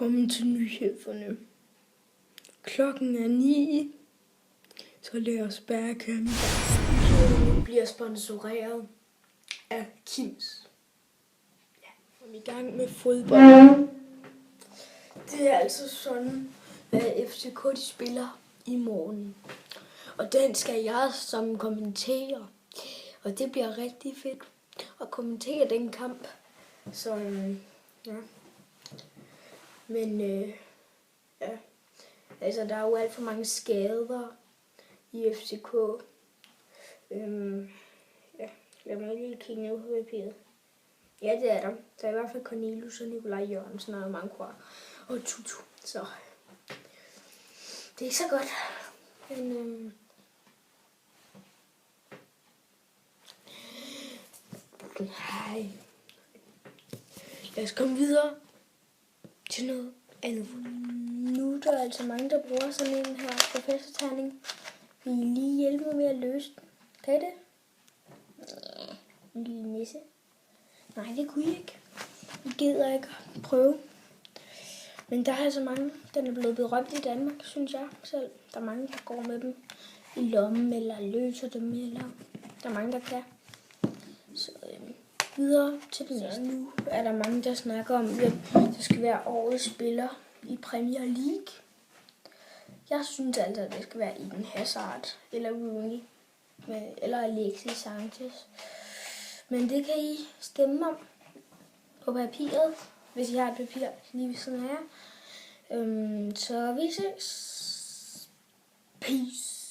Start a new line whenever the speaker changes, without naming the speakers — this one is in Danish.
Velkommen til nyhederne. Klokken er 9, så lad os bare komme i gang. Nyhederne bliver sponsoreret af Kims. Ja, kom i gang med fodbold. Det er altså sådan, at FCK de spiller i morgen. Og den skal jeg som kommentere. Og det bliver rigtig fedt at kommentere den kamp. Så ja. Men ja, altså der er jo alt for mange skader i FCK. Ja, lad mig lige kigge ned på papiret. Ja, det er der. Der er i hvert fald Cornelius og Nikolaj Jørgensen og Mankwa og Tutu. Så det er ikke så godt. Men hej. Lad os komme videre til noget andet. Nu er der altså mange, der bruger sådan en her professorterning. Vil I lige hjælpe mig med at løse den? Kan I det? En lille nisse. Nej, det kunne I ikke. I gider ikke prøve. Men der er altså mange, den er blevet berømt i Danmark, synes jeg selv. Der er mange, der går med dem i lommen, eller løser dem, eller der er mange, der kan. Så videre til den næste. Nu er der mange, der snakker om, hvem der skal være årets spiller i Premier League. Jeg synes altså, at det skal være Eden Hazard, eller Rooney, eller Alexis Sanchez. Men det kan I stemme om på papiret, hvis I har et papir lige ved siden af jer. Så vi ses. Peace.